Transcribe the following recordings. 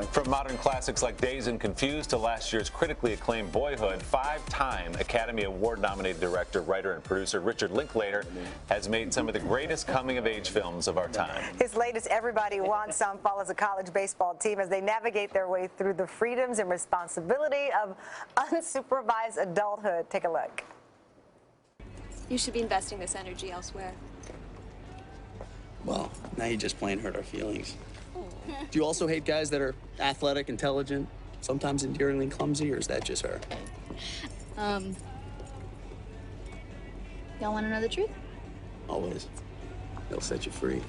From modern classics like Dazed and Confused to last year's critically acclaimed Boyhood, 5-time Academy Award-nominated director, writer, and producer Richard Linklater has made some of the greatest coming-of-age films of our time. His latest Everybody Wants Some follows a college baseball team as they navigate their way through the freedoms and responsibility of unsupervised adulthood. Take a look. You should be investing this energy elsewhere. Well, now you just plain hurt our feelings. Do you also hate guys that are athletic, intelligent, sometimes endearingly clumsy, or is that just her? Y'all want to know the truth? Always. They'll set you free.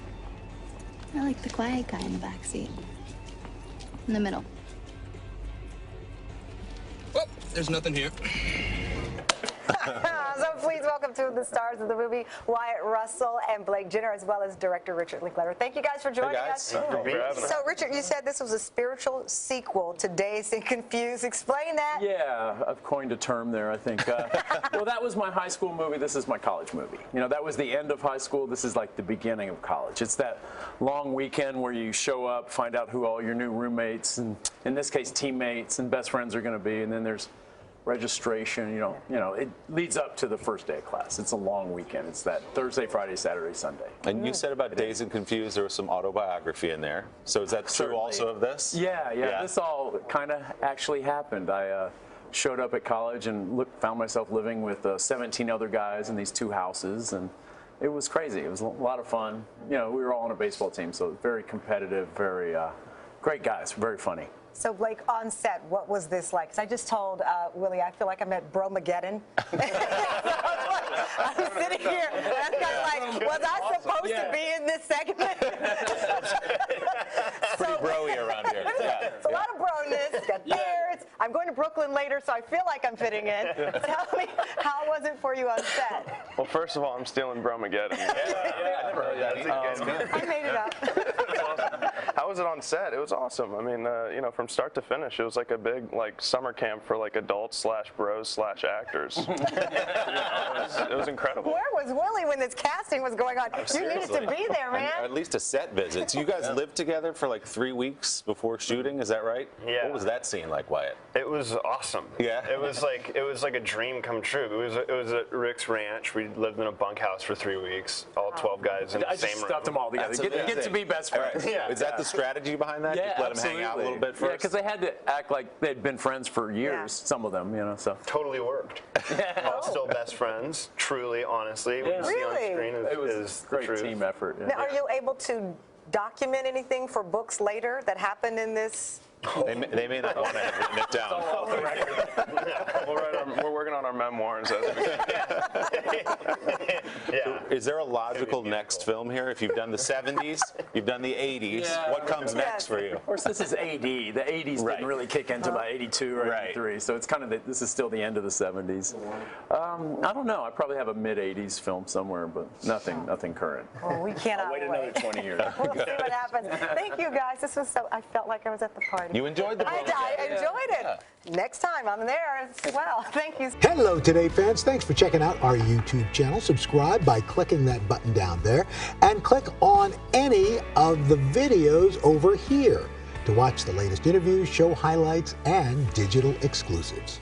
I like the quiet guy in the back seat. In the middle. Well, there's nothing here. So please welcome to the stars of the movie, Wyatt Russell and Blake Jenner, as well as director Richard Linklater. Thank you guys for joining us. So Richard, you said this was a spiritual sequel to Dazed and Confused. Explain that. Yeah, I've coined a term there, I think. Well, that was my high school movie. This is my college movie. You know, that was the end of high school. This is like the beginning of college. It's that long weekend where you show up, find out who all your new roommates, and in this case, teammates and best friends are going to be, and then there's registration, you know, it leads up to the first day of class. It's a long weekend. It's that Thursday, Friday, Saturday, Sunday. And you said about Dazed and Confused, there was some autobiography in there. So is that true also of this? Yeah. This all kind of actually happened. I showed up at college and found myself living with 17 other guys in these 2 houses, and it was crazy. It was a lot of fun. You know, we were all on a baseball team, so very competitive, very great guys, very funny. So Blake, on set, what was this like? Because I just told Willie, I feel like I'm at Bromageddon. I'm sitting here, and I'm kind of like, was I supposed to be in this segment? Pretty broy around here. Yeah. It's a lot of broness, got beards. I'm going to Brooklyn later, so I feel like I'm fitting in. Tell me, how was it for you on set? Well, first of all, I'm stealing Bromageddon. I never heard that. I made it up. How was it on set? It was awesome. I mean, you know, from start to finish, it was like a big summer camp for adults / bros / actors. It was incredible. Where was Willie when this casting was going on? You needed to be there, man. Or at least a set visit. So you guys lived together for like 3 weeks before shooting, is that right? Yeah. What was that scene like, Wyatt? It was awesome. Yeah. It was like a dream come true. It was at Rick's ranch. We lived in a bunkhouse for 3 weeks, all 12 guys in the same room. I just stuffed them all together. Get to be best friends. Right. Yeah. Is that the strategy behind that? Yeah, just let them hang out a little bit first? Yeah, because they had to act like they'd been friends for years, some of them, you know, so. Totally worked. All still best friends, truly, honestly. What you see on screen is a great team effort. Yeah. Now, are you able to document anything for books later that happened in this? They may not want to have written it down. We're working on our memoirs. So is there a logical next film here? If you've done the 70s, you've done the 80s, what comes next for you? Of course, this is AD. The 80s didn't really kick into about 82 or 83, so it's kind of this is still the end of the 70s. I don't know. I probably have a mid-80s film somewhere, but nothing current. Well, we cannot wait another 20 years. We'll see what happens. Thank you, guys. This was so. I felt like I was at the party. You enjoyed the program. I enjoyed it. Yeah. Next time I'm there as well. Thank you. Hello, Today fans. Thanks for checking out our YouTube channel. Subscribe by clicking that button down there and click on any of the videos over here to watch the latest interviews, show highlights, and digital exclusives.